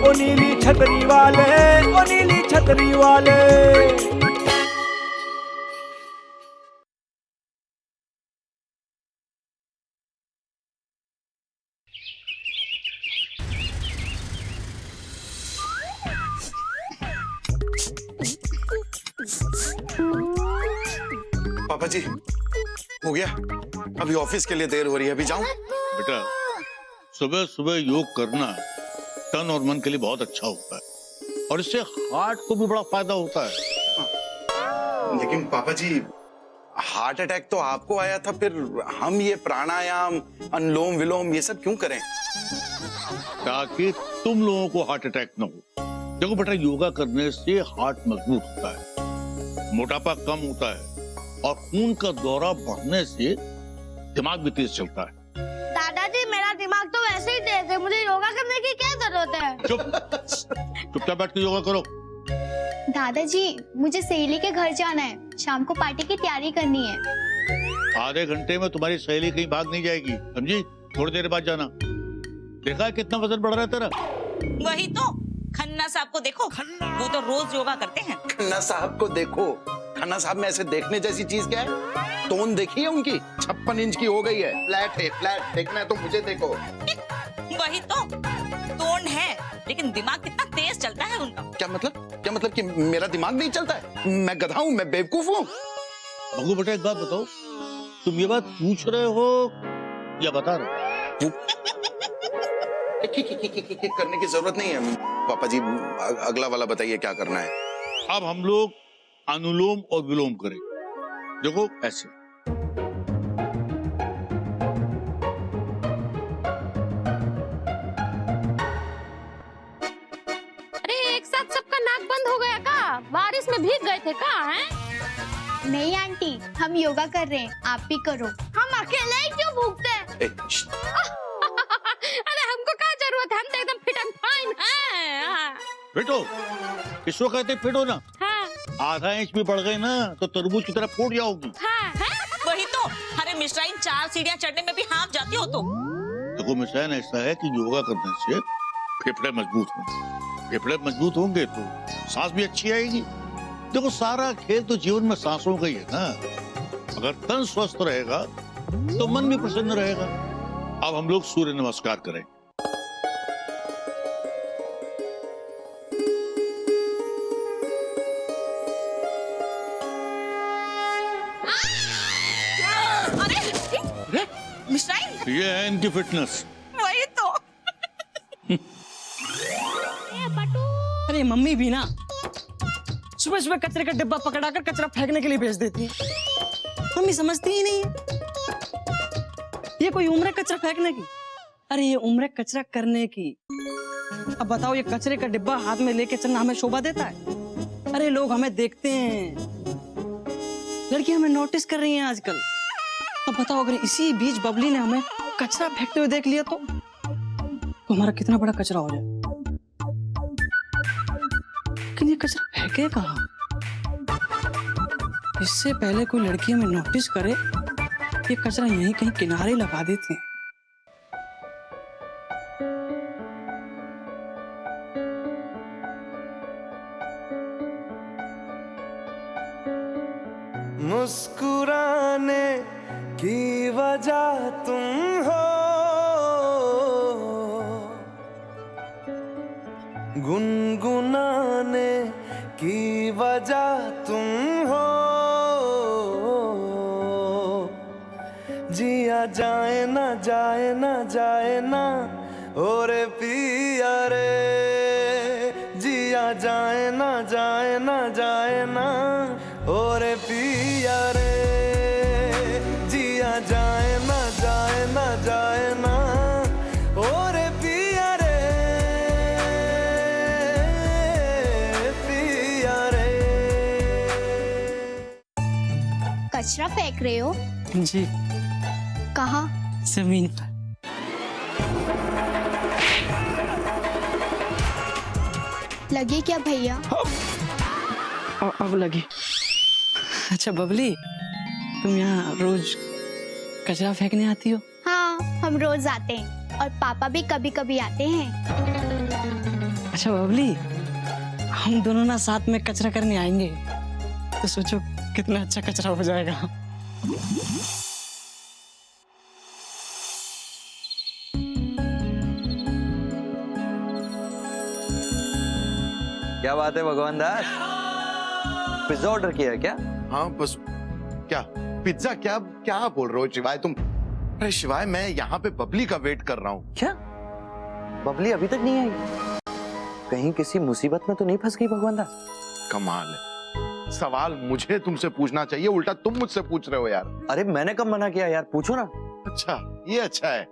ओ नीली छतरी वाले, ओ नीली छतरी वाले। पापा जी, हो गया? अभी ऑफिस के लिए देर हो रही है, अभी जाऊं? बेटा, सुबह सुबह योग करना तन और मन के लिए बहुत अच्छा होता है और इससे हार्ट को भी बड़ा फायदा होता है। लेकिन पापा जी, हार्ट अटैक तो आपको आया था, फिर हम ये प्राणायाम, अनुलोम विलोम ये सब क्यों करें? ताकि तुम लोगों को हार्ट अटैक न हो। देखो बेटा, योगा करने से हार्ट मजबूत होता है, मोटापा कम होता है और खून का दौरा बढ़ने से दिमाग भी तेज चलता है। दादाजी, मेरा दिमाग तो वैसे ही तेज है, मुझे योगा करने की क्या जरूरत है? चुपचाप बैठ के योगा करो। दादाजी, मुझे सहेली के घर जाना है, शाम को पार्टी की तैयारी करनी है। आधे घंटे में तुम्हारी सहेली कहीं भाग नहीं जाएगी, समझी? थोड़ी देर बाद जाना। देखा है कितना वजन बढ़ रहा है तेरा? वही तो, खन्ना साहब को देखो, वो तो रोज योगा करते हैं। खन्ना साहब को देखो? खन्ना साहब में ऐसे देखने जैसी चीज क्या है? टोन देखी है उनकी? 56 इंच की हो गई है। फ्लैट है, फ्लैट। देखना है तो मुझे देखो। वही तो, टोन है लेकिन दिमाग कितना तेज चलता है उनका। क्या मतलब? क्या मतलब कि मेरा दिमाग नहीं चलता है? मैं गधा हूँ? मैं बेवकूफ हूँ? भगू बेटा, एक बात बताओ, तुम ये बात पूछ रहे हो या बता रहे हो? करने की जरूरत नहीं है पापा जी, अगला वाला बताइए क्या करना है। अब हम लोग अनुलोम और विलोम करें। देखो ऐसे, अरे एक साथ सबका नाक बंद हो गया का? बारिश में भीग गए थे का? हैं? नहीं आंटी, हम योगा कर रहे हैं, आप भी करो। हम अकेले ही क्यों भूखते हैं? अरे हमको क्या जरूरत है, हम तो एकदम फिट एंड फाइन हैं। बेटो, इसको कहते फिटो ना। हाँ, आधा इंच भी बढ़ गए ना तो तरबूज की तरह फूट जाओगी। हाँ, हाँ। वही तो, अरे मिश्राइन 4 सीढ़ियां चढ़ने में भी हाँफ जाती हो तो। देखो मिसाइल ऐसा है कि योगा करने से फेफड़े मजबूत होंगे, फेफड़े मजबूत होंगे तो सांस भी अच्छी आएगी। देखो सारा खेल तो जीवन में सांसों का ही है ना। अगर तन स्वस्थ रहेगा तो मन भी प्रसन्न रहेगा। अब हम लोग सूर्य नमस्कार करें। मिश्राइन, ये है इनकी फिटनेस। वही तो। अरे मम्मी भी ना सुबह सुबह कचरे का डिब्बा पकड़ाकर कचरा फेंकने के लिए भेज देती है। मम्मी समझती ही नहीं है ये कोई उम्र है कचरा फेंकने की। अरे ये उम्र है कचरा करने की। अब बताओ, ये कचरे का डिब्बा हाथ में लेके चलना हमें शोभा देता है? अरे लोग हमें देखते हैं, लड़कियां हमें नोटिस कर रही हैं आजकल। अब बताओ, अगर इसी बीच बबली ने हमें कचरा फेंकते हुए देख लिया तो हमारा कितना बड़ा कचरा हो जाए। लेकिन ये कचरा फेंके कहाँ? इससे पहले कोई लड़की हमें नोटिस करे, ये कचरा यहीं कहीं किनारे लगा देते हैं। मुस्कुराने की वजह तुम हो, गुनगुनाने की वजह तुम हो, जिया जाए ना जाए ना जाए ना ओरे पिया रे, जिया जाए ना जाए ना जाए ना ओरे पिया रे, जिया जाए ना जाए ना जाए ना ओरे पिया रे, पिया रे। कचरा फेंक रहे हो? जी, कहाँ? जमीन पर। लगे क्या भैया? अब लगी। अच्छा बबली, तुम यहाँ रोज कचरा फेंकने आती हो? हाँ, हम रोज आते हैं और पापा भी कभी कभी आते हैं। अच्छा बबली, हम दोनों ना साथ में कचरा करने आएंगे, तो सोचो कितना अच्छा कचरा हो जाएगा। क्या बात है भगवान दास, पिज्जा ऑर्डर किया है क्या? हाँ बस। क्या पिज्जा? क्या क्या बोल रहे हो शिवाय तुम? अरे शिवाय, मैं यहाँ पे बबली का वेट कर रहा हूँ। क्या बबली अभी तक नहीं आई? कहीं किसी मुसीबत में तो नहीं फंस गई भगवान दास? कमाल है, सवाल मुझे तुमसे पूछना चाहिए, उल्टा तुम मुझसे पूछ रहे हो यार। अरे मैंने कब मना किया यार, पूछो ना। अच्छा, ये अच्छा है।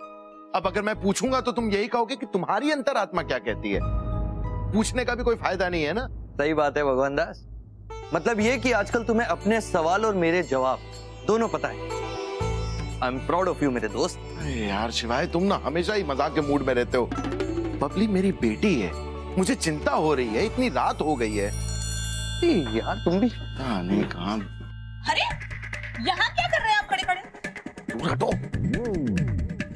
अब अगर मैं पूछूंगा तो तुम यही कहोगे कि तुम्हारी अंतरात्मा क्या कहती है। पूछने का भी कोई फायदा नहीं है ना। सही बात है भगवान दास, मतलब ये कि आजकल तुम्हें अपने सवाल और मेरे जवाब दोनों पता है। I am proud of you मेरे दोस्त। अरे यार शिवाय, तुम ना हमेशा ही मजाक के मूड में रहते हो। बबली मेरी बेटी है, मुझे चिंता हो रही है, इतनी रात हो गई है। यार तुम भी नहीं कहाँ। अरे यहाँ क्या कर रहे हैं आप खड़े खड़े? दूर हटो।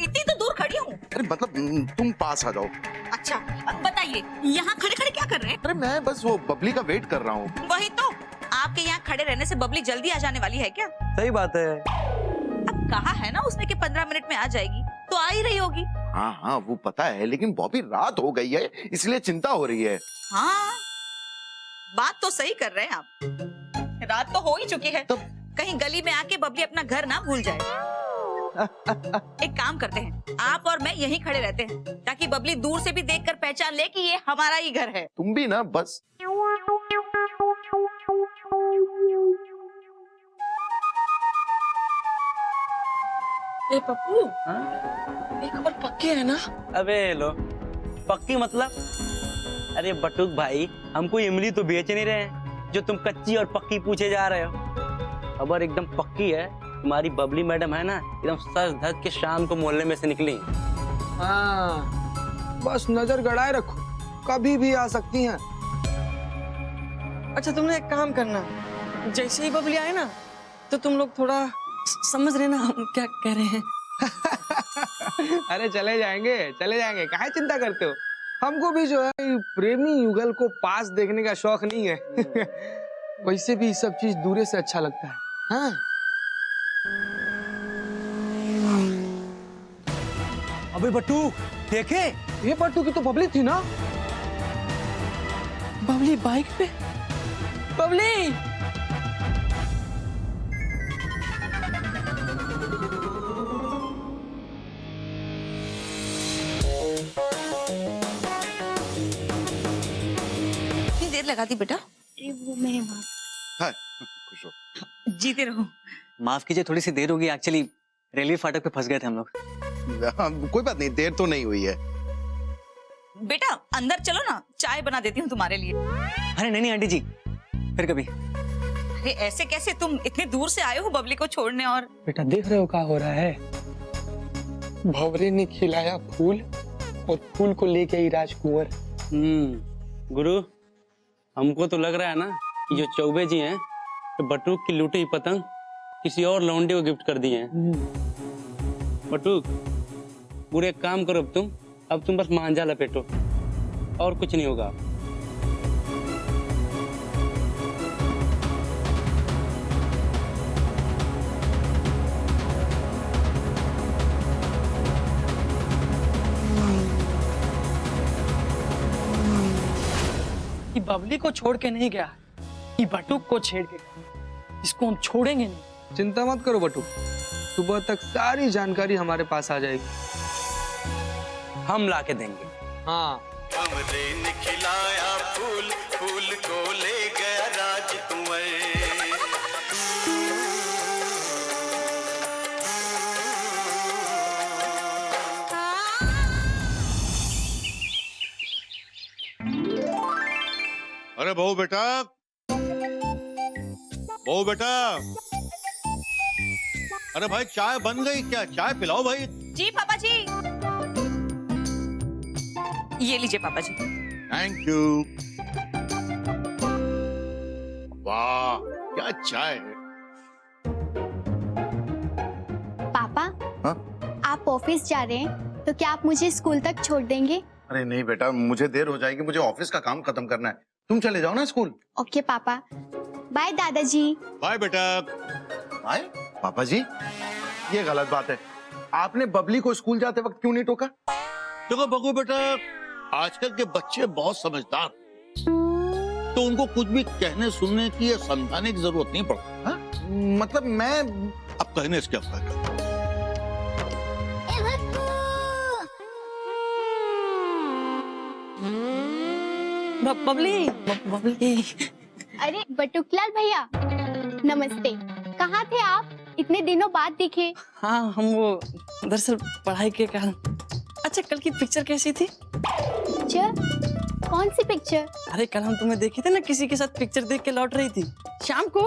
इतनी तो दूर खड़ी हूँ। अरे मतलब तुम पास आ जाओ। अच्छा अब बताइए, यहाँ खड़े खड़े क्या कर रहे हैं? अरे मैं बस वो बबली का वेट कर रहा हूँ। वही तो, आपके यहाँ खड़े रहने से बबली जल्दी आ जाने वाली है क्या? सही बात है। अब कहा है ना उसने कि 15 मिनट में आ जाएगी, तो आ ही रही होगी। हाँ हाँ वो पता है, लेकिन बॉबी रात हो गई है इसलिए चिंता हो रही है। हाँ बात तो सही कर रहे हैं आप, रात तो हो ही चुकी है। कहीं गली में आके बबली अपना घर ना भूल जाए। एक काम करते हैं, आप और मैं यहीं खड़े रहते हैं, ताकि बबली दूर से भी देखकर पहचान ले कि ये हमारा ही घर है। तुम भी ना बस। ए पप्पू, ये खबर पक्की है ना? अबे लो, पक्की मतलब? अरे बटुक भाई, हमको इमली तो बेच नहीं रहे हैं जो तुम कच्ची और पक्की पूछे जा रहे हो। खबर एकदम पक्की है, तुम्हारी बबली मैडम है ना, एकदम सज धज के शाम को मोहल्ले में से निकली। हाँ, बस नजर गड़ाए रखो, कभी भी आ सकती हैं। अच्छा तुमने एक काम करना, जैसे ही बबली आए ना तो तुम लोग थोड़ा समझ रहे ना हम क्या कह रहे हैं। अरे चले जाएंगे, काहे चिंता करते हो? हमको भी जो है प्रेमी युगल को पास देखने का शौक नहीं है। वैसे भी सब चीज दूरे से अच्छा लगता है। हाँ? अबे बट्टू देखे, ये पट्टू की तो बबली थी ना? बबली बाइक पे? बबली! कितनी देर लगा दी बेटा? वो मेरे माँ। हाँ, खुश हो। जीते रहो। माफ कीजिए, थोड़ी सी देर होगी, एक्चुअली रेलवे फाटक पे फंस गए थे हम लोग। हाँ, कोई बात नहीं, देर तो नहीं हुई है। बेटा अंदर चलो ना, चाय बना देती हूँ तुम्हारे लिए। अरे नहीं आंटी जी, फिर कभी। अरे ऐसे कैसे, तुम इतने दूर से आए हो बबली को छोड़ने। और बेटा देख रहे हो क्या हो रहा है? भंवरे ने खिलाया फूल और फूल को लेके आई राजकुंवर। गुरु, हमको तो लग रहा है ना कि जो चौबे जी हैं तो बटूक की लूटी हुई पतंग किसी और लौंडे को गिफ्ट कर दिए हैं। बटूक, पूरे एक काम करो, अब तुम बस मांझा लपेटो और कुछ नहीं होगा। कि बबली को छोड़ के नहीं गया, कि बटुक को छेड़ के गया। इसको हम छोड़ेंगे नहीं। चिंता मत करो बटू, सुबह तक सारी जानकारी हमारे पास आ जाएगी। हम ला के देंगे। हाँ। हमरे ने खिलाया फूल, फूल को ले गया राजकुंवर। अरे बहू बेटा, बहू बेटा, अरे भाई चाय बन गई क्या? चाय पिलाओ भाई। जी पापा जी। ये लीजिए पापा जी। Thank you. वाह क्या चाय है। पापा, हाँ? आप ऑफिस जा रहे हैं तो क्या आप मुझे स्कूल तक छोड़ देंगे? अरे नहीं बेटा, मुझे देर हो जाएगी, मुझे ऑफिस का काम खत्म करना है। तुम चले जाओ ना स्कूल। ओके पापा, बाय दादाजी। बाय बेटा। बाय पापा जी, ये गलत बात है। आपने बबली को स्कूल जाते वक्त क्यों नहीं टोका? देखो बगू बेटा, आजकल के बच्चे बहुत समझदार, तो उनको कुछ भी कहने सुनने की या समझाने की जरूरत नहीं पड़ती। हाँ? मतलब मैं अब कहने से क्या फायदा। बबली बबली। अरे बटुकलाल भैया, नमस्ते। कहाँ थे आप? इतने दिनों बाद दिखे। हाँ, हम वो दरअसल पढ़ाई के कारण। अच्छा, कल की पिक्चर कैसी थी? पिक्चर? कौन सी पिक्चर? अरे कल हम तुम्हें देखे थे ना, किसी के साथ पिक्चर देख के लौट रही थी शाम को।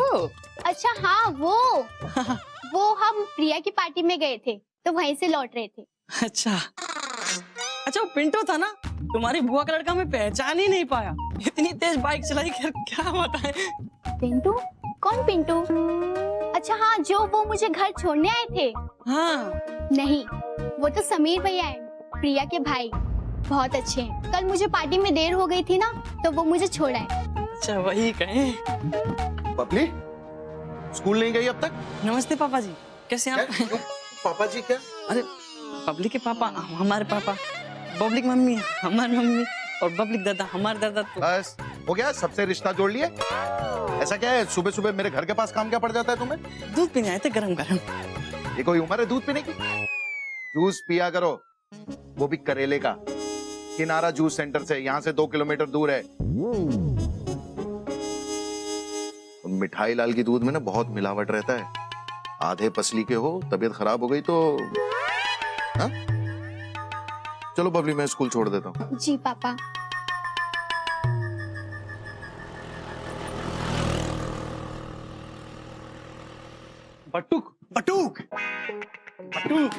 अच्छा हाँ, वो हम प्रिया की पार्टी में गए थे तो वहीं से लौट रहे थे। अच्छा अच्छा, वो पिंटू था ना, तुम्हारी बुआ का लड़का, मैं पहचान ही नहीं पाया। इतनी तेज बाइक चलाई कर, क्या बताएं। पिंटू? कौन पिंटू? अच्छा हाँ, जो वो मुझे घर छोड़ने आए थे। हाँ नहीं, वो तो समीर भैया हैं, प्रिया के भाई। बहुत अच्छे हैं। कल मुझे पार्टी में देर हो गई थी ना, तो वो मुझे छोड़ाए। अच्छा, वही कहें। बबली स्कूल नहीं गई अब तक? नमस्ते पापा जी, कैसे हैं आप? पापा जी क्या? अरे पब्लिक के पापा हमारे पापा, पब्लिक मम्मी हमारी मम्मी, और पब्लिक दादा हमारे दादा। तो बस हो गया, सबसे रिश्ता जोड़ लिए। ऐसा क्या है, सुबह सुबह मेरे घर के पास काम क्या पड़ जाता है तुम्हें? दूध पीने आए थे, गरम गरम। ये कोई उम्र है दूध पीने की? जूस पिया करो, वो भी करेले का। किनारा जूस सेंटर से, यहाँ से 2 किलोमीटर दूर है। मिठाई लाल की दूध में ना बहुत मिलावट रहता है। आधे पसली के हो, तबीयत खराब हो गई तो हा? चलो बबली, मैं स्कूल छोड़ देता हूँ। जी पापा। बटुक बटुक बटुक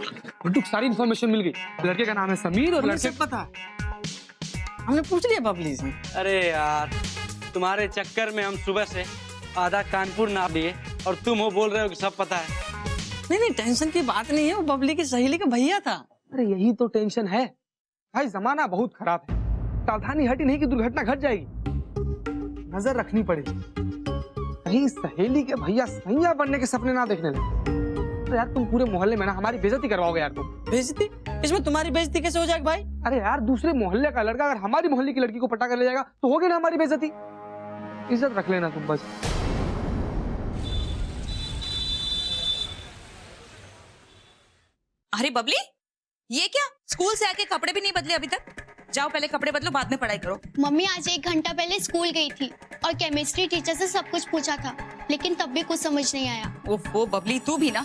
बटुक, सारी इन्फॉर्मेशन मिल गई। लड़के का नाम है समीर और लड़के पता है, हमने पूछ लिया पब्लिक से। अरे यार, तुम्हारे चक्कर में हम सुबह से आधा कानपुर नाप लिए और तुम हो बोल रहे हो कि सब पता है। नहीं, टेंशन की बात नहीं है, वो बबली की सहेली का भैया था। अरे यही तो टेंशन है भाई, जमाना बहुत खराब है। सावधानी हटी नहीं कि दुर्घटना घट जाएगी। नजर रखनी पड़ेगी, कहीं सहेली के भैया सैया बनने के सपने ना देखने लगे। तो यार तुम पूरे मोहल्ले में ना हमारी बेइज्जती करवाओगे यार तुम। बेइज्जती? इसमें तुम्हारी बेइज्जती कैसे हो जाएगी भाई? अरे यार, दूसरे मोहल्ले का लड़का अगर हमारी मोहल्ले की लड़की को पटा कर ले जाएगा तो होगी ना हमारी बेइज्जती। इज्जत रख लेना तुम बस। अरे बबली, ये क्या, स्कूल से आके कपड़े भी नहीं बदले अभी तक? जाओ पहले कपड़े बदलो, बाद में पढ़ाई करो। मम्मी आज 1 घंटा पहले स्कूल गई थी और केमिस्ट्री टीचर से सब कुछ पूछा था, लेकिन तब भी कुछ समझ नहीं आया। ओफो बबली, तू भी ना,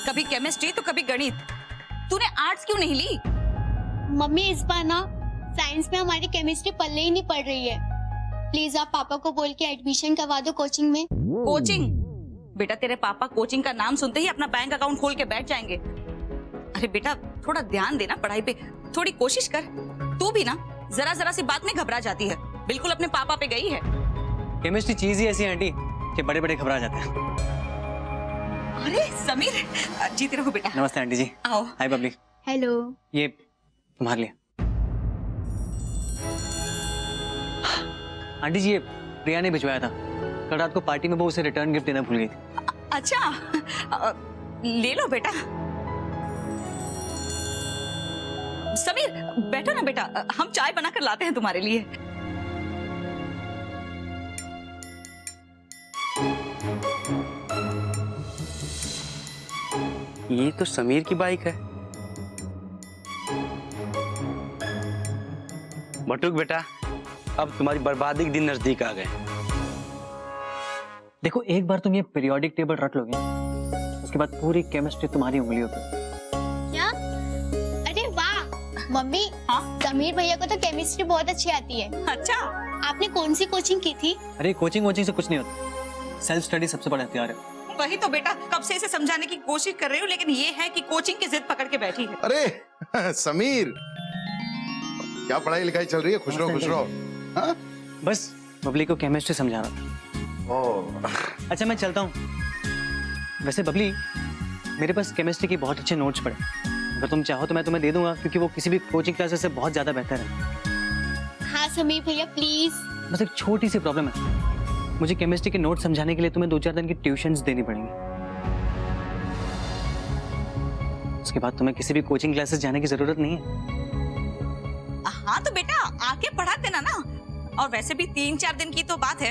कभी केमिस्ट्री तो कभी गणित। तूने आर्ट्स क्यों नहीं ली? मम्मी इस बार ना साइंस में हमारी केमिस्ट्री पल्ले ही नहीं पड़ रही है। प्लीज आप पापा को बोल के एडमिशन करवा दो कोचिंग में। कोचिंग? बेटा तेरे पापा कोचिंग का नाम सुनते ही अपना बैंक अकाउंट खोल के बैठ जाएंगे। अरे बेटा, थोड़ा ध्यान देना पढ़ाई पे, थोड़ी कोशिश कर। तू भी ना जरा जरा सी बात में घबरा जाती है, बिल्कुल अपने पापा पे गई है। केमिस्ट्री चीज ही ऐसी है आंटी कि बड़े बड़े घबरा जाते हैं। अरे समीर, जीते रहो बेटा। नमस्ते आंटी जी। आओ। हाय बबली। हेलो। ये तुम्हारे लिए। आंटी जी, ये प्रिया ने भिजवाया था। कल रात को पार्टी में वो उसे रिटर्न गिफ्ट देना भूल गई थी। अच्छा, ले लो बेटा। समीर बैठो ना बेटा, हम चाय बनाकर लाते हैं तुम्हारे लिए। ये तो समीर की बाइक है। बटुक बेटा, अब तुम्हारी बर्बादी के दिन नजदीक आ गए। देखो, एक बार तुम ये पीरियोडिक टेबल रट लोगे, उसके बाद पूरी केमिस्ट्री तुम्हारी उंगलियों पे। क्या? अरे वाह मम्मी, हाँ? समीर भैया को तो केमिस्ट्री बहुत अच्छी आती है। अच्छा, आपने कौन सी कोचिंग की थी? अरे कोचिंग वोचिंग से कुछ नहीं होता, सेल्फ स्टडी सबसे बड़ा हथियार है। वही तो बेटा, कब से इसे समझाने की कोशिश कर रही हूँ, लेकिन ये है कि कोचिंग की जिद पकड़ के बैठी है। अरे समीर, क्या पढ़ाई लिखाई चल रही है? खुश रहो खुश रहो। हाँ? बस बबली को केमिस्ट्री समझा रहा था। ओह, अच्छा मैं चलता हूँ। वैसे बबली, मेरे पास केमिस्ट्री की बहुत अच्छे नोट्स पड़े, अगर तुम चाहो तो मैं तुम्हें दे दूंगा, क्योंकि वो किसी भी कोचिंग क्लासेस से बहुत ज्यादा बेहतर है। समीर भैया प्लीज। बस एक छोटी सी प्रॉब्लम है, मुझे केमिस्ट्री के नोट समझाने के लिए तुम्हें 2-4 दिन की ट्यूशन्स देनी पड़ेंगी। उसके बाद तुम्हें किसी भी कोचिंग क्लासेस जाने की जरूरत नहीं है। हाँ तो बेटा आके पढ़ा देना ना, और वैसे भी 3-4 दिन की तो बात है,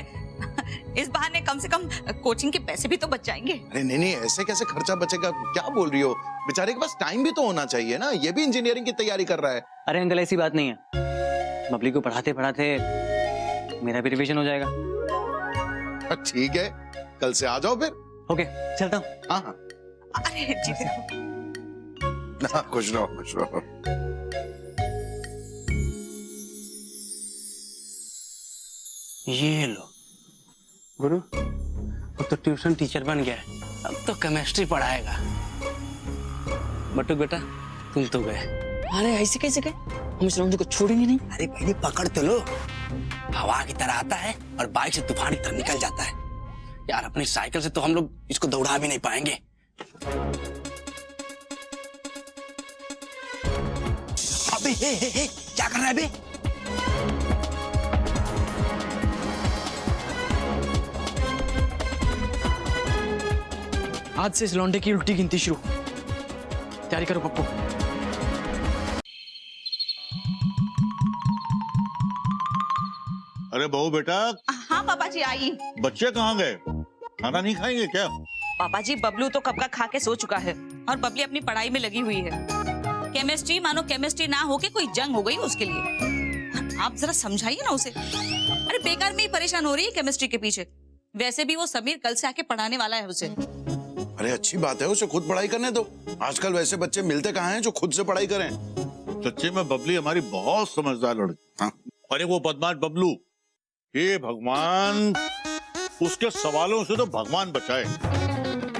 इस बहाने कम से कम कोचिंग के पैसे भी तो बच जाएंगे। अरे नहीं नहीं, ऐसे कैसे खर्चा बचेगा, क्या बोल रही हो? बेचारे के पास टाइम भी तो होना चाहिए ना, ये भी इंजीनियरिंग की तैयारी कर रहा है। अरे अंकल ऐसी बात नहीं है, बबली को पढ़ाते पढ़ाते मेरा भी रिवीजन हो जाएगा। ठीक है, कल से आ जाओ फिर। ओके चलता हूँ। हाँ हाँ अरे जीते रहो। हाँ, खुश रहो खुश रहो। ये लो गुरु, अब तो ट्यूशन टीचर बन गया है, अब तो केमिस्ट्री पढ़ाएगा। बटू बेटा तुम तो गए। अरे ऐसे कैसे गए, हम इस लौंडे को छोड़ेंगे नहीं। अरे पहले पकड़ तो लो, हवा की तरह आता है और बाइक से तूफान की तरह निकल जाता है। यार अपनी साइकिल से तो हम लोग इसको दौड़ा भी नहीं पाएंगे। अबे हे, क्या कर रहा है बे? आज से इस लौंडे की उल्टी गिनती शुरू। तैयारी करो पप्पू। अरे बहू बेटा, हाँ पापा जी आई। बच्चे कहाँ गए? खाना नहीं खाएंगे क्या? पापा जी बबलू तो कब का खा के सो चुका है, और बबली अपनी पढ़ाई में लगी हुई है। केमिस्ट्री मानो केमिस्ट्री ना होके कोई जंग हो गई उसके लिए। आप जरा समझाइए ना उसे। अरे बेकार में ही परेशान हो रही है केमिस्ट्री के पीछे। वैसे भी वो समीर कल से आके पढ़ाने वाला है उसे। अरे अच्छी बात है, उसे खुद पढ़ाई करने दो। आजकल वैसे बच्चे मिलते कहाँ हैं जो खुद से पढ़ाई करें। सच्चे में बबली हमारी बहुत समझदार लड़की। हाँ। अरे वो बदमाश बबलू, हे भगवान, उसके सवालों से तो भगवान बचाए।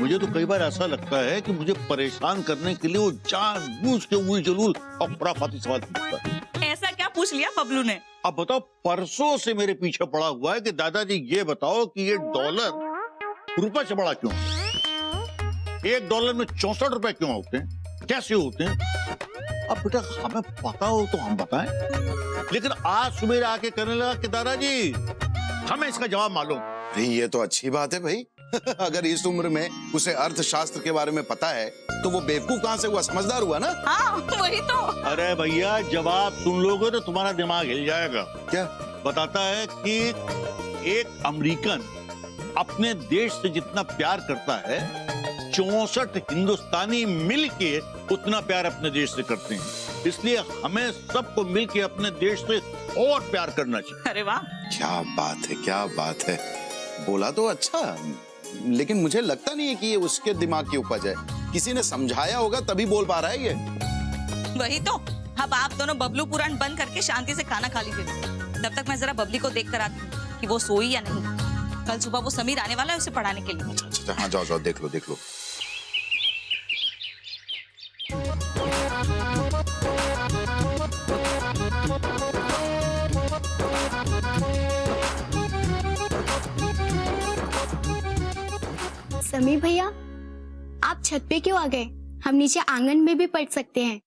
मुझे तो कई बार ऐसा लगता है कि मुझे परेशान करने के लिए वो जानबूझ के उल जलूल और खुराफाती सवाल पूछता है। ऐसा क्या पूछ लिया बबलू ने? अब बताओ, परसों से मेरे पीछे पड़ा हुआ है कि दादाजी ये बताओ कि ये डॉलर रुपए से बड़ा क्यों? $1 में 64 रुपए क्यों होते हैं? कैसे होते हैं? अब बेटा हमें पता हो तो हम बताएं, लेकिन आज सुबह आके कहने लगा कि दादाजी हमें इसका जवाब मालूम। अरे ये तो अच्छी बात है भाई। अगर इस उम्र में उसे अर्थशास्त्र के बारे में पता है तो वो बेवकूफ कहाँ से हुआ, समझदार हुआ ना। हाँ वही तो। अरे भैया जवाब सुन लोगे तो तुम्हारा दिमाग हिल जाएगा। क्या बताता है कि एक अमेरिकन अपने देश से जितना प्यार करता है, 64 हिंदुस्तानी मिलके उतना प्यार अपने देश से करते हैं। इसलिए हमें सबको मिलके अपने देश से और प्यार करना चाहिए। अरे वाह, क्या बात है, क्या बात है। बोला तो अच्छा, लेकिन मुझे लगता नहीं है कि ये उसके दिमाग की उपज है। किसी ने समझाया होगा तभी बोल पा रहा है ये। वही तो। अब आप दोनों बबलू पुराण बंद करके शांति से खाना खा लीजिए। तब तक मैं जरा बबली को देख कर आती हूँ कि वो सोई या नहीं। कल सुबह वो समीर आने वाला है उसे पढ़ाने के लिए। अच्छा हाँ, जाओ जाओ, देख लो देख लो। समीर भैया आप छत पे क्यों आ गए? हम नीचे आंगन में भी पढ़ सकते हैं।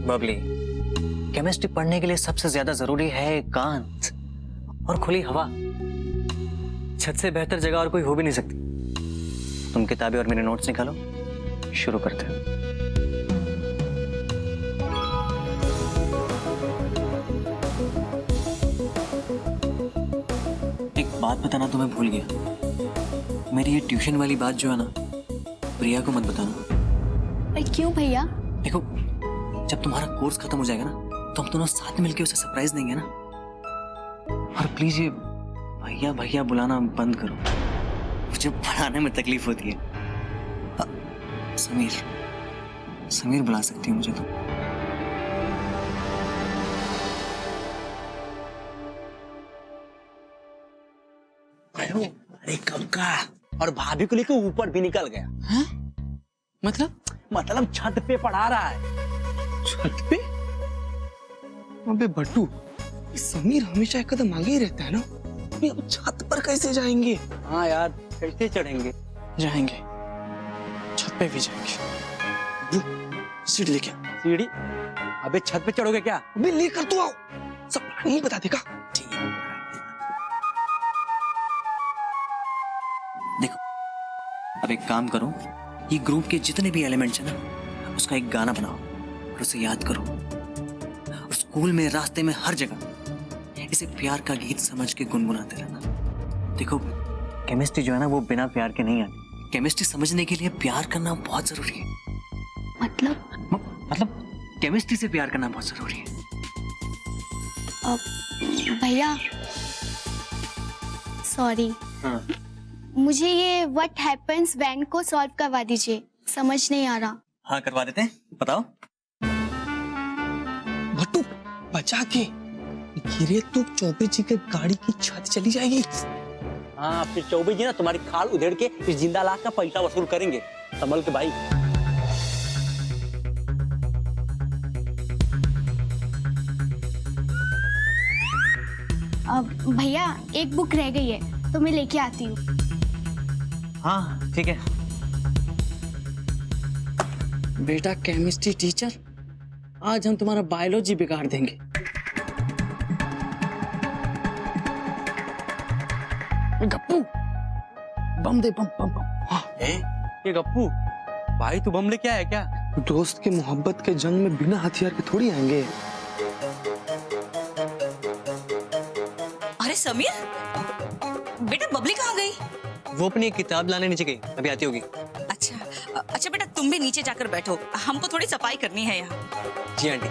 बबली, केमिस्ट्री पढ़ने के लिए सबसे ज्यादा जरूरी है एकांत और खुली हवा। छत से बेहतर जगह और कोई हो भी नहीं सकती। तुम किताबें और मेरे नोट्स निकालो, शुरू करते हैं। एक बात बताना तो मैं भूल गया, मेरी ये ट्यूशन वाली बात जो है ना, प्रिया को मत बताना। पर क्यों भैया? देखो, जब तुम्हारा कोर्स खत्म हो जाएगा ना तो हम दोनों साथ में मिलके उसे सरप्राइज देंगे ना। और प्लीज ये भैया भैया बुलाना बंद करो, मुझे पढ़ाने में तकलीफ होती है। समीर समीर बुला सकती है मुझे तो। अरे कब का, और भाभी को लेकर ऊपर भी निकल गया। हाँ? मतलब छत पे पढ़ा रहा है। छत पे? अबे बट्टू, समीर हमेशा एक कदम आगे ही रहता है ना। अबे अब छत पर कैसे जाएंगे? हाँ यार, कैसे चढ़ेंगे? जाएंगे, छत पे भी जाएंगे। सीढ़ी लेके आ। सीढ़ी? अबे छत पे चढ़ोगे क्या? अबे लेकर तो आओ, सब नहीं बता देगा। ठीक देखो, अब एक काम करो, ये ग्रुप के जितने भी एलिमेंट्स हैं ना, उसका एक गाना बनाओ और उसे याद करो। और स्कूल में, रास्ते में, हर जगह इसे प्यार का गीत समझ के गुनगुनाते रहना। देखो, केमिस्ट्री जो है ना, वो बिना प्यार के नहीं आती। केमिस्ट्री समझने के लिए प्यार करना बहुत जरूरी है। मतलब केमिस्ट्री से प्यार करना बहुत जरूरी है। भैया सॉरी, मुझे ये व्हाट हैपेंस व्हेन को सॉल्व करवा दीजिए, समझ नहीं आ रहा। हाँ, करवा देते हैं, बताओ। भट्टू बचा के गिरे तो चौबे जी के गाड़ी की छत चली जाएगी। हाँ, फिर चौबे जी ना तुम्हारी खाल उधेड़ के इस जिंदा लाश का पैसा वसूल करेंगे। संभल के भाई। भैया एक बुक रह गई है तो मैं लेके आती हूँ। हाँ ठीक है। बेटा केमिस्ट्री टीचर, आज हम तुम्हारा बायोलॉजी बिगाड़ देंगे। गप्पू, बम दे, बम बम बम। हाँ। ये गप्पू भाई, तू बम लेके आया क्या? दोस्त के मोहब्बत के जंग में बिना हथियार के थोड़ी आएंगे। अरे समीर, बेटा बबली कहाँ गई? वो अपनी एक किताब लाने नीचे गई, अभी आती होगी। अच्छा बेटा, तुम भी नीचे जाकर बैठो, हमको थोड़ी सफाई करनी है यहाँ। जी आंटी।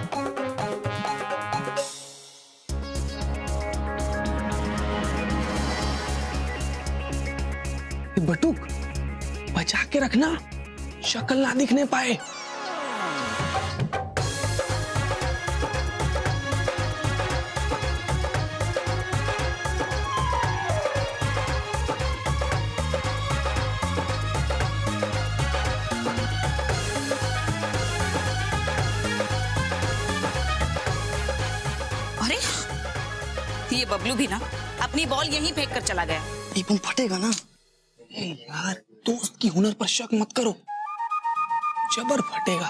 बटुक बचा के रखना, शक्ल ना दिखने पाए। अरे ये बबलू भी ना अपनी बॉल यहीं फेंक कर चला गया। ये बम फटेगा ना। ए यार, दोस्त की हुनर पर शक मत करो, जबर फटेगा।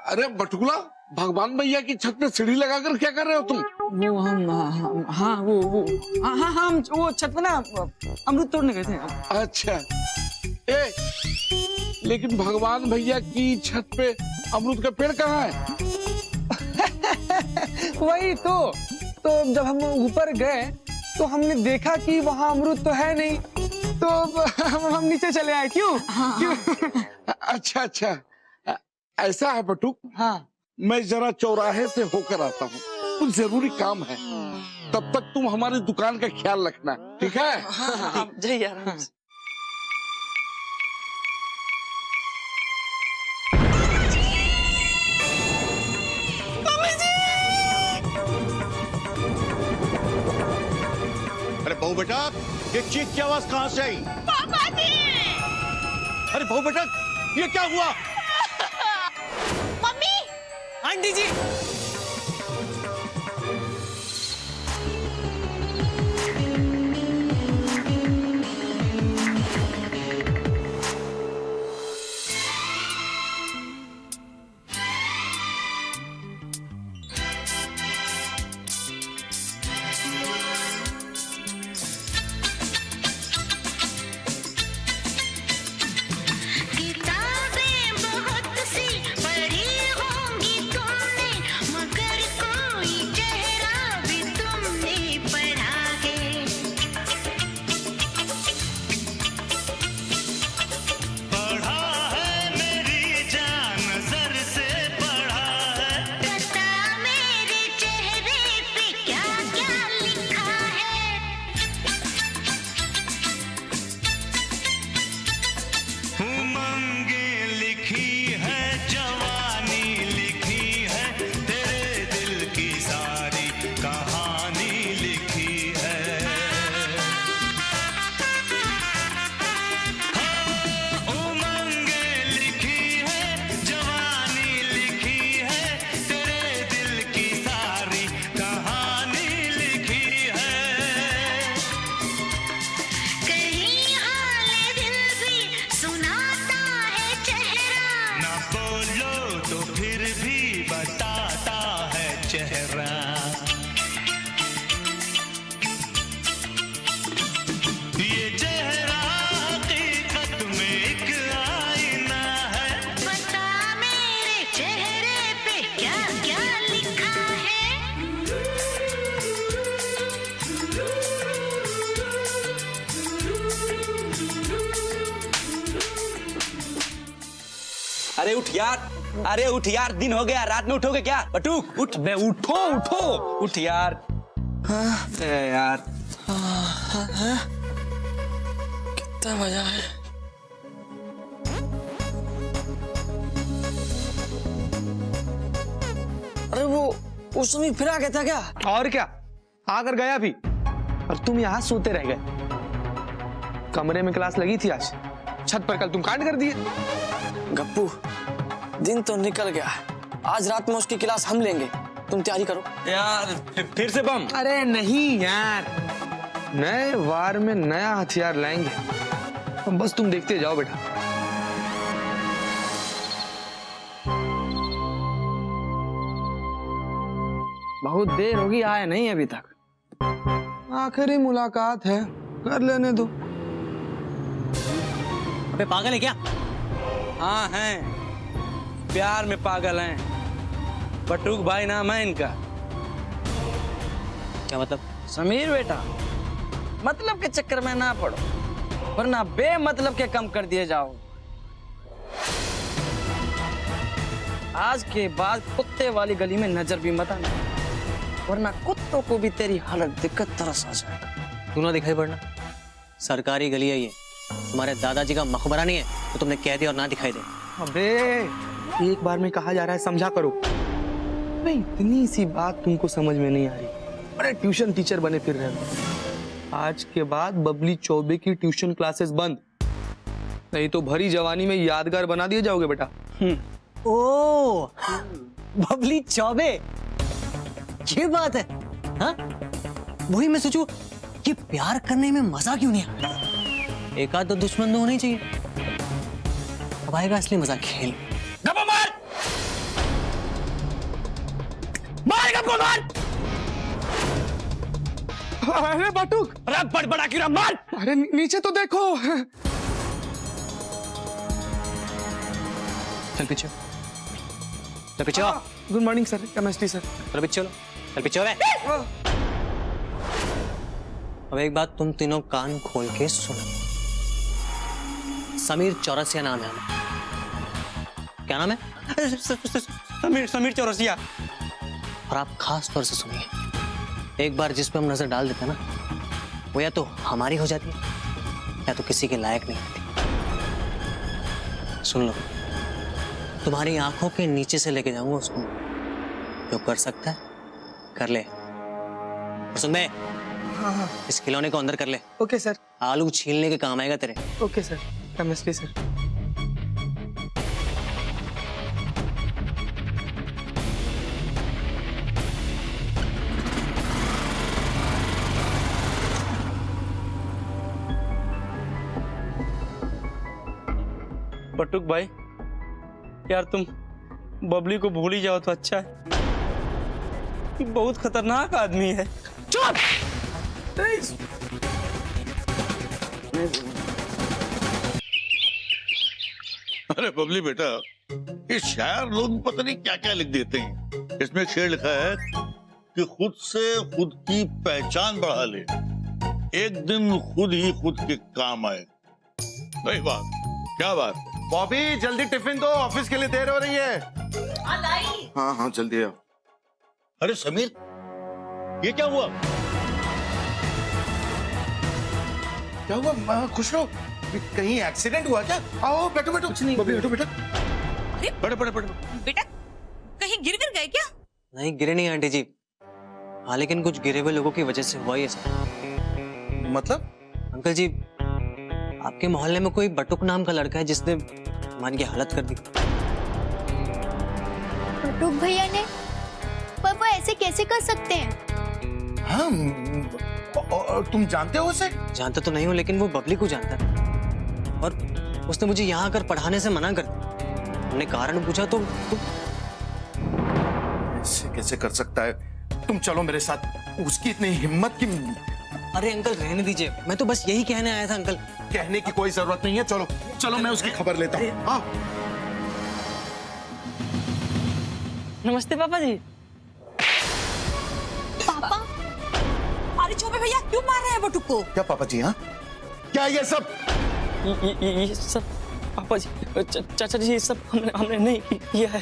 अरे बटुकला, भगवान भैया की छत पे सीढ़ी लगाकर क्या कर रहे हो तुम? वो हम हाँ हम वो छत पे ना अमरूद तोड़ने गए थे। अच्छा, लेकिन भगवान भैया की छत पे अमरूद का पेड़ कहाँ है? वही तो जब हम ऊपर गए तो हमने देखा कि वहाँ अमरूद तो है नहीं, तो हम नीचे चले आए। क्यों? क्यों? अच्छा, ऐसा है बटुक। हाँ, मैं जरा चौराहे से होकर आता हूँ, कुछ जरूरी काम है। तब तक तुम हमारी दुकान का ख्याल रखना, ठीक है? हाँ, जय यार। अरे बहू बेटा, ये चीख की आवाज कहाँ से आई? पापा जी! अरे बहू बेटा, ये क्या हुआ? मम्मी! आंटी जी, किताबें बहुत सी पढ़ी होंगी तुमने, अरे उठ यार, अरे उठ यार, दिन हो गया, रात में उठोगे क्या? बटूक उठ बे, उठो उठो, उठ यार। ए यार कितना मजा है। अरे वो समीर फिर आ गया था क्या? और क्या, आकर गया भी, और तुम यहाँ सोते रह गए। कमरे में क्लास लगी थी आज, छत पर कल तुम कांड कर दिए। गप्पू, दिन तो निकल गया, आज रात में उसकी क्लास हम लेंगे, तुम तैयारी करो। यार फिर से बम? अरे नहीं यार, नए वार में नया हथियार लाएंगे, बस तुम देखते जाओ बेटा। बहुत देर होगी, आया नहीं अभी तक। आखिरी मुलाकात है, कर लेने दो। अबे पागल है क्या? हाँ हैं, प्यार में पागल हैं। बटूक भाई नाम है इनका। क्या मतलब? समीर बेटा, मतलब के चक्कर में ना पड़ो, वरना बेमतलब के कम कर दिए जाओ। आज के बाद कुत्ते वाली गली में नजर भी मत आना, वरना कुत्तों को भी तेरी हालत दिक्कत तरस आ जाएगा। क्यों ना दिखाई पड़ना? सरकारी गली है ये, तुम्हारे दादाजी का मकबरा नहीं है तो तुमने कह दिया और ना दिखाई दे। अबे एक बार में कहा जा रहा है, समझा करो। अबे इतनी सी बात तुमको समझ में नहीं आ रही। अरे ट्यूशन टीचर बने फिर रहे हो। आज के बाद बबली चौबे की ट्यूशन क्लासेस बंद, नहीं तो भरी जवानी में यादगार बना दिए जाओगे बेटा। ओ बबली चौबे, ये बात है? हाँ, वही मैं सोचूं कि प्यार करने में मजा क्यों नहीं आता। एक आध तो दुश्मन तो होना ही चाहिए। अब आएगा असली मजा, खेल। गप्पू मार, मार गप्पू मार। अरे बटुक, अरे बड़बड़ा क्यों मार? अरे नीचे तो देखो। चल पीछे, चल पीछे। Good morning sir, chemistry sir. चल पीछे, चल पीछे। अब एक बात तुम तीनों कान खोल के सुनो। समीर चौरसिया नाम है हमें। क्या नाम है? समीर चौरसिया। और आप खास तौर से सुनिए, एक बार जिस पे हम नजर डाल देते हैं ना, वो या तो हमारी हो जाती है या तो किसी के लायक नहीं होती। सुन लो, तुम्हारी आंखों के नीचे से लेके जाऊंगा उसको, जो कर सकता है कर ले। और सुन बे, हाँ, इस खिलौने को अंदर कर ले। Okay sir. आलू छीलने के काम आएगा तेरे। Okay sir, chemistry sir. Batuk भाई, यार तुम बबली को भूल ही जाओ तो अच्छा है। ये बहुत खतरनाक आदमी है। चुप! अरे बबली बेटा, ये शायर लोग पता नहीं क्या क्या लिख देते हैं। इसमें एक शेर लिखा है कि खुद से खुद की पहचान बढ़ा ले, एक दिन खुद ही खुद के काम आए। सही बात, क्या बात। बॉबी जल्दी टिफिन दो, ऑफिस के लिए देर हो रही है। हाँ हाँ जल्दी आओ। अरे समीर, ये क्या हुआ? क्या हुआ? खुश रहो, कहीं एक्सीडेंट हुआ क्या? आओ बैठो बैठो। कुछ नहीं, बॉबी बैठो बेटा। बैठो बैठो बैठो। बेटा कहीं गिर गए क्या? नहीं गिरे नहीं आंटी जी, हाँ लेकिन कुछ गिरे हुए लोगों की वजह से हुआ ये सब। मतलब? अंकल जी, आपके मोहल्ले में कोई बटुक नाम का लड़का है जिसने हमारी की हालत कर दी। बटुक भैया ने? पर वो ऐसे कैसे कर सकते हैं? हाँ, तुम जानते हो उसे? जानता तो नहीं हूँ, लेकिन वो बबली को जानता है और उसने मुझे यहाँ आकर पढ़ाने से मना कर दिया। हमने कारण पूछा तो ऐसे कैसे कर सकता है? तुम चलो मेरे साथ, उसकी इतनी हिम्मत की। अरे अंकल रहने दीजिए, मैं तो बस यही कहने आया था अंकल। कहने की कोई जरूरत नहीं है, चलो चलो मैं उसकी खबर लेता हूँ। हाँ। नमस्ते पापा जी। पापा? अरे चौबे भैया क्यों मार रहे हैं बटुक को? क्या पापा जी? हाँ क्या ये सब? ये सब पापा जी, चाचा जी, ये सब हमने नहीं किया है।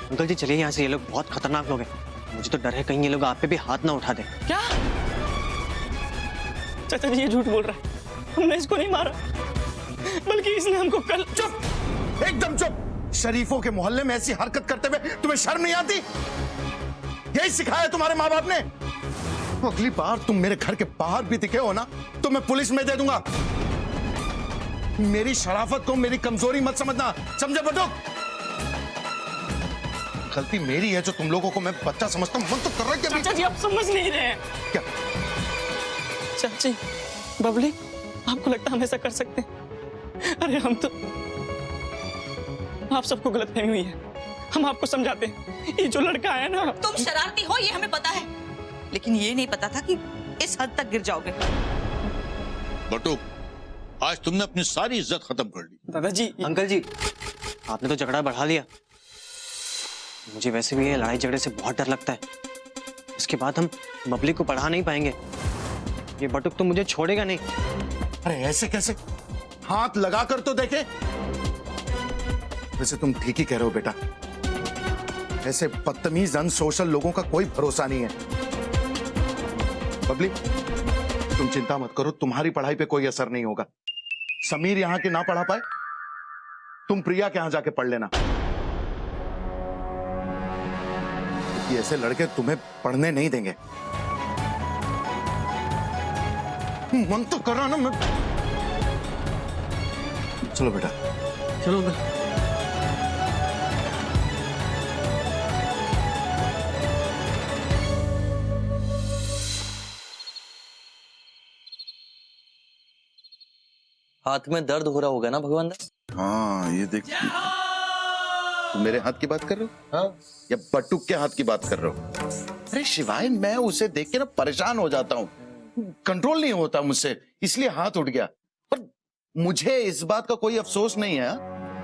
अंकल जी चलिए यहाँ से, ये लोग बहुत खतरनाक लोग हैं। मुझे तो डर है कहीं ये लोग आप पे भी हाथ ना उठा दे। क्या? चाचा जी ये झूठ बोल रहा है, हमने इसको नहीं मारा, बल्कि इसने हमको कल। चुप, एकदम चुप। शरीफों के मोहल्ले में ऐसी हरकत करते हुए तुम्हें शर्म नहीं आती? यही सिखाया तुम्हारे माँ बाप ने? अगली बार तुम मेरे घर के बाहर भी दिखे हो ना तो मैं पुलिस में दे दूंगा। मेरी शराफत को मेरी कमजोरी मत समझना, समझे बटुक? गलती मेरी है जो तुम लोगों को मैं बच्चा समझता हूँ। मन तो कर रहा है कि चाचा जी आप समझ नहीं रहे हैं। क्या? चाची, बबली, आपको लगता है हम ऐसा कर सकते हैं? अरे हम तो, आप सबको गलतफहमी हुई है, हम आपको समझाते हैं। ये जो लड़का है ना, तुम शरारती हो ये हमें पता है, लेकिन ये नहीं पता था कि इस हद तक गिर जाओगे। बटुक, आज तुमने अपनी सारी इज्जत खत्म कर ली। दादाजी। अंकल जी आपने तो झगड़ा बढ़ा लिया। मुझे वैसे भी ये लड़ाई झगड़े से बहुत डर लगता है। इसके बाद हम बबली को पढ़ा नहीं पाएंगे। ये बटुक तो मुझे छोड़ेगा नहीं। अरे ऐसे कैसे? हाथ लगा कर तो देखे। वैसे तुम ठीक ही कह रहे हो बेटा, ऐसे बदतमीज अनसोशल लोगों का कोई भरोसा नहीं है। बबली तुम चिंता मत करो, तुम्हारी पढ़ाई पे कोई असर नहीं होगा। समीर यहां के ना पढ़ा पाए, तुम प्रिया के यहां जाके पढ़ लेना। क्योंकि ऐसे लड़के तुम्हें पढ़ने नहीं देंगे। मन तो कर रहा ना मैं। चलो बेटा, चलो। हाथ में दर्द हो रहा होगा ना भगवान दास? हाँ ये देख, तुम मेरे हाथ की बात कर रहे हो? हाँ, या बटुक के हाथ की बात कर रहे हो? अरे शिवाय, मैं उसे देख के ना परेशान हो जाता हूँ, कंट्रोल नहीं होता मुझसे, इसलिए हाथ उठ गया। पर मुझे इस बात का कोई अफसोस नहीं है।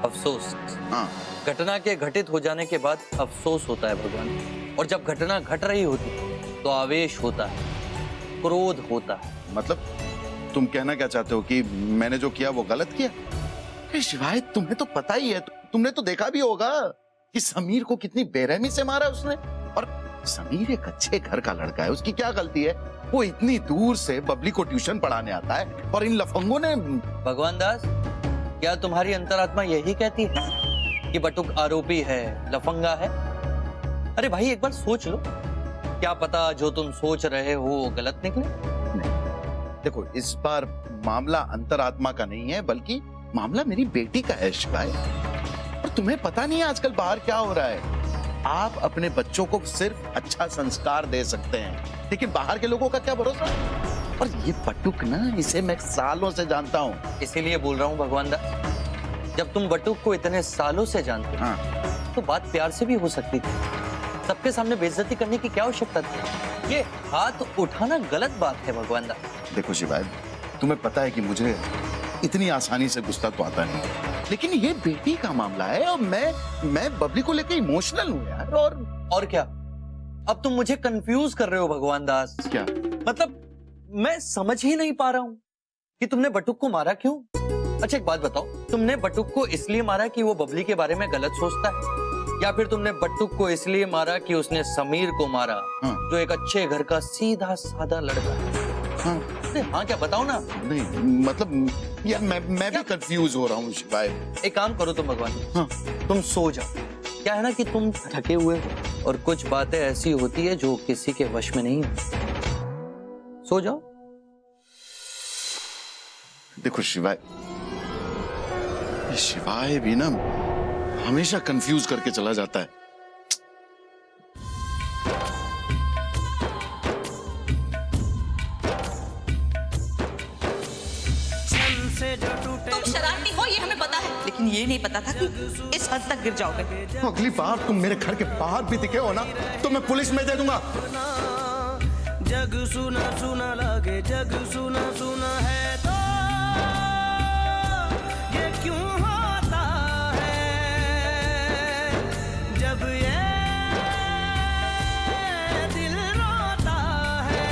अफसोस? हाँ, घटना के घटित हो जाने के बाद अफसोस होता है भगवान, और जब घटना घट रही होती तो आवेश होता है, क्रोध होता है। मतलब तुम कहना क्या चाहते हो कि मैंने जो किया वो गलत किया? अरे शिवाय, तुम्हें तो पता ही है, तुमने तो देखा भी होगा कि समीर को कितनी बेरहमी से मारा उसने। और समीर एक अच्छे घर का लड़का है, उसकी क्या गलती है? वो इतनी दूर से बबली को ट्यूशन पढ़ाने आता है और इन लफंगों ने। भगवान दास, क्या तुम्हारी अंतरात्मा यही कहती है कि बटुक आरोपी है, लफंगा है? अरे भाई एक बार सोच लो, क्या पता जो तुम सोच रहे हो गलत निकले। देखो, इस बार मामला अंतरात्मा का नहीं है, बल्कि मामला मेरी बेटी का है शिवाय। और तुम्हें पता नहीं है आजकल बाहर क्या हो रहा है। आप अपने बच्चों को सिर्फ अच्छा संस्कार दे सकते हैं, लेकिन बाहर के लोगों का क्या भरोसा। और ये बटुक ना, इसे मैं सालों से जानता हूँ। इसीलिए बोल रहा हूँ भगवान दास, जब तुम बटुक को इतने सालों से जानते हो, तो बात प्यार से भी हो सकती थी। सबके सामने बेइज्जती करने की क्या आवश्यकता थी? ये हाथ उठाना गलत बात है भगवान दास। देखो शिवाय, तुम्हें पता है कि मुझे इतनी आसानी से गुस्सा तो आता नहीं, लेकिन ये बेटी का मामला है और मैं बबली को लेकर इमोशनल हूँ यार। और क्या? अब तुम मुझे कंफ्यूज कर रहे हो भगवान दास। क्या मतलब मैं समझ ही नहीं पा रहा हूँ कि तुमने बटुक को मारा क्यों। अच्छा एक बात बताओ, तुमने बटुक को इसलिए मारा कि वो बबली के बारे में गलत सोचता है, या फिर तुमने बटुक को इसलिए मारा कि उसने समीर को मारा, जो एक अच्छे घर का सीधा साधा लड़का है? हाँ क्या, बताओ ना। नहीं मतलब यार मैं भी कंफ्यूज हो रहा हूँ शिवाय। एक काम करो तुम भगवान, तुम सो जाओ। क्या है ना कि तुम थके हुए हो और कुछ बातें ऐसी होती है जो किसी के वश में नहीं है। सो जाओ। देखो शिवाय भी ना हमेशा कंफ्यूज करके चला जाता है। तुम शरारती हो ये हमें पता है, लेकिन ये नहीं पता था कि इस हद तक गिर जाओगे। अगली बार तुम मेरे घर के बाहर भी दिखे हो ना तो मैं पुलिस में दे दूंगा। जग सुना सुना लगे, जग सुना सुना है तो ये क्यों होता है? जब ये दिल रोता है,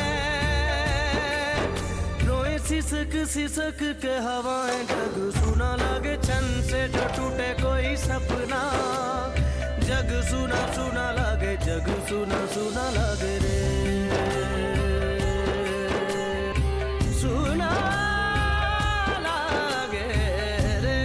रोए सिसक सिसक के हवाएं जग सुना लगे छन से जो टूटे कोई सपना जग सुना सुना लगे जग सुना सुना लगे रे सुना लगे रे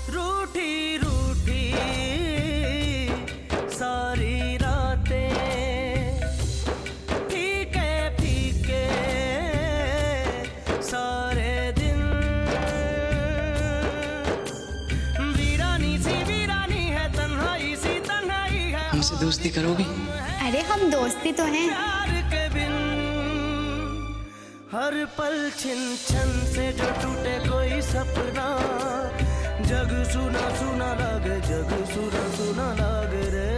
रूठी रूठी सारी रातें फीके फीके सारे दिन वीरानी है तन्हाई सी तन्हाई है हमसे दोस्ती करोगी? अरे हम दोस्ती तो हैं। प्यार के बिन हर पल छिन छन से जो टूटे कोई सपना जग सुना सुना लागे जग सुना सुना लागे रे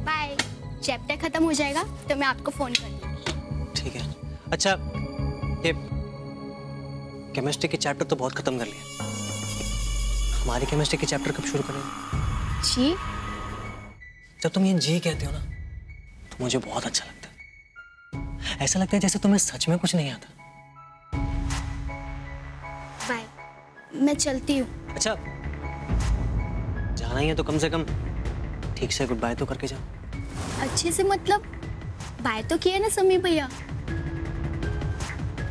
बाय। चैप्टर खत्म हो जाएगा तो मैं आपको फोन कर दूंगी। ठीक है। अच्छा, ये केमिस्ट्री के चैप्टर तो बहुत खत्म कर लिया, हमारी केमिस्ट्री के चैप्टर कब शुरू करेंगे? जी? जब तुम ये जी कहते हो ना तो मुझे बहुत अच्छा लगता है। ऐसा लगता है जैसे तुम्हें सच में कुछ नहीं आता। बाय, मैं चलती हूँ। अच्छा, जाना ही है तो कम से कम ठीक से गुड बाय तो करके जाओ। अच्छे से मतलब बाय तो किया ना समी भैया।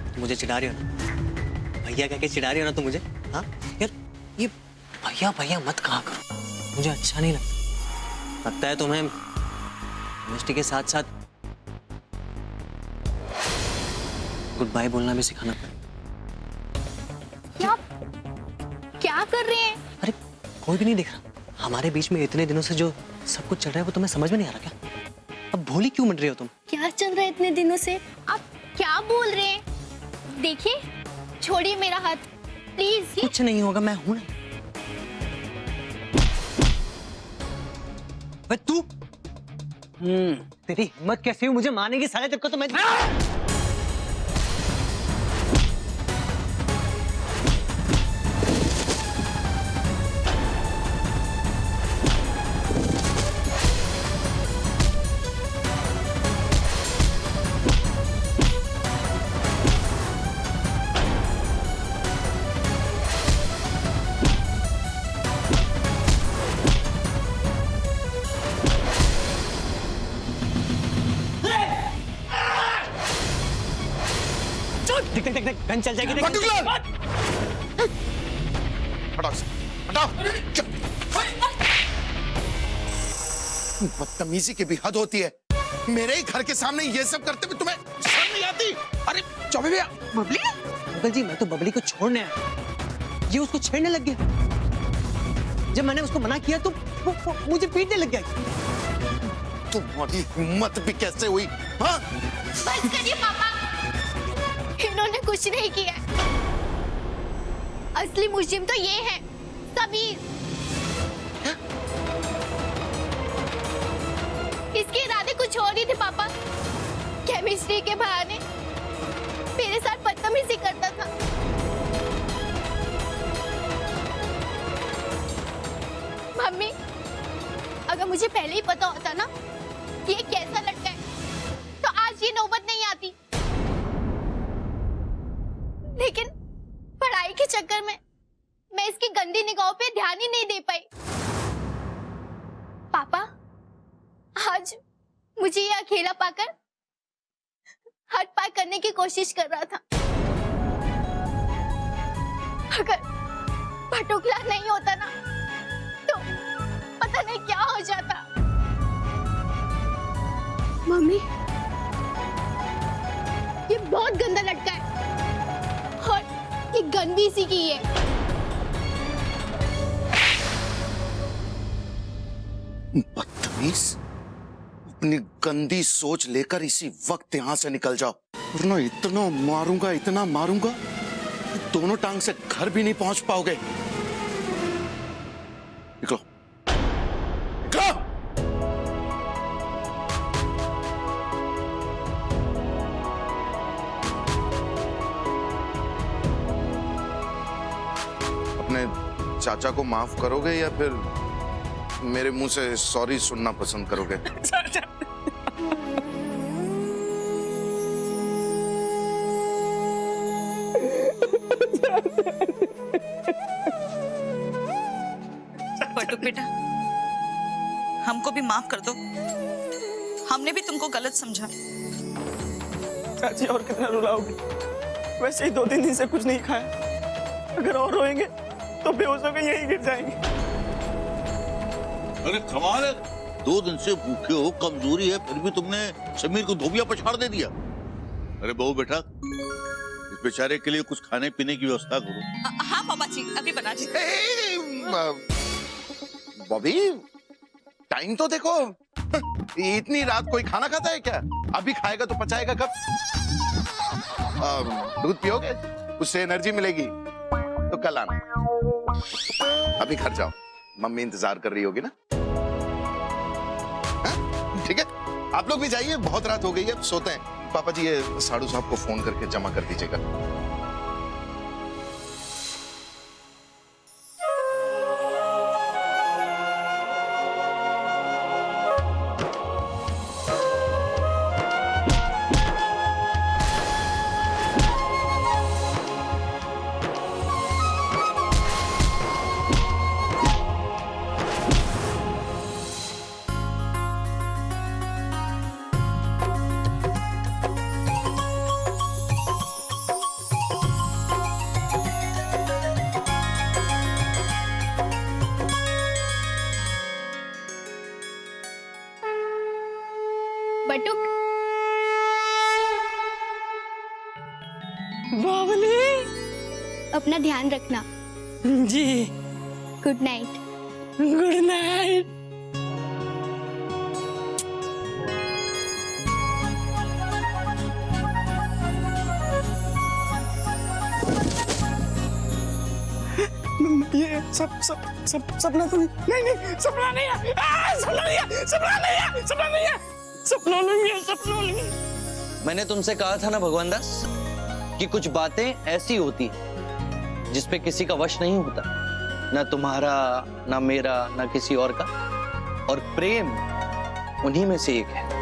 तुम मुझे चिढ़ा रही हो ना, भैया कह के चिढ़ा रही हो ना तुम मुझे? हाँ यार, ये भैया भैया मत कहा करो, मुझे अच्छा नहीं लगता है तुम्हें केमिस्ट्री के साथ साथ गुड बाय बोलना भी सिखाना पड़ेगा। क्या कर रहे हैं? अरे कोई भी नहीं देख रहा, हमारे बीच में इतने दिनों से जो सब कुछ चल रहा है वो तुम्हें समझ में नहीं आ रहा क्या? अब भोली क्यों बन रही हो तुम? क्या चल रहा है इतने दिनों से? आप क्या बोल रहे हैं? देखिए, छोड़िए मेरा हाथ प्लीज। कुछ नहीं होगा, मैं हूं ना। तू तेरी हिम्मत कैसी हुई मुझे मारने की? साले तेरे को तो मैं देख गन चल जाएगी। बदतमीजी की भी हद होती है, मेरे ही घर के सामने ये सब करते हुए तुम्हें शर्म नहीं आती? अरे चौबे भैया, बबली? अंकल जी, मैं तो बबली को छोड़ने आया, ये उसको छेड़ने लग गया। जब मैंने उसको मना किया तो वो मुझे पीटने लग गया। तुम्हारी हिम्मत भी कैसे हुई? हाँ? बस करिए पापा, इन्होंने कुछ नहीं किया। असली मुजरिम तो ये है समीर। इसके इरादे कुछ और ही थे पापा। केमिस्ट्री के बहाने मेरे साथ बदतमीजी करता था। मम्मी, अगर मुझे पहले ही पता होता ना कि ये कैसा लड़का है तो आज ये नौबत नहीं आती। लेकिन पढ़ाई के चक्कर में मैं इसकी गंदी निगाहों पे ध्यान ही नहीं दे पाई। पापा, आज मुझे ये अकेला पाकर हद पार करने की कोशिश कर रहा था। अगर भटुकला नहीं होता ना तो पता नहीं क्या हो जाता। मम्मी, ये बहुत गंदा लड़का है और ये गन भी इसी की है। बदतमीज, अपनी गंदी सोच लेकर इसी वक्त यहाँ से निकल जाओ, वरना इतना मारूंगा दोनों टांग से घर भी नहीं पहुंच पाओगे। निकलो, निकलो। चाचा को माफ करोगे या फिर मेरे मुंह से सॉरी सुनना पसंद करोगे? बटुक बेटा, हमको भी माफ कर दो, हमने भी तुमको गलत समझा। चाची और कितना रुलाओगे? वैसे ही 2-3 दिन से कुछ नहीं खाया, अगर और रोएंगे तो बेहोश होकर यहीं गिर जाएंगे। अरे कमाल है, 2 दिन से भूखे हो, कमजोरी है, फिर भी तुमने समीर को धोबिया पछाड़ दे दिया। अरे बहू बेटा, इस बेचारे के लिए कुछ खाने पीने की व्यवस्था करो। हाँ पापा जी, अभी बना जी। बॉबी, टाइम तो देखो, इतनी रात कोई खाना खाता है क्या? अभी खाएगा तो पचाएगा कब? दूध पियोगे, उससे एनर्जी मिलेगी, तो कल आना। अभी घर जाओ, मम्मी इंतजार कर रही होगी ना। ठीक है, आप लोग भी जाइए, बहुत रात हो गई है, सोते हैं। पापा जी, ये साधु साहब को फोन करके जमा कर दीजिएगा। बटुक, बावली, अपना ध्यान रखना। जी, गुड नाइट। Good night. ये सपना तो नहीं, सपना नहीं है, सपना नहीं है, सपना नहीं है, सपना नहीं है, सपना नहीं है, सपना नहीं है। मैंने तुमसे कहा था ना भगवान दास कि कुछ बातें ऐसी होती हैं जिसपे किसी का वश नहीं होता, ना तुम्हारा, ना मेरा, ना किसी और का, और प्रेम उन्हीं में से एक है।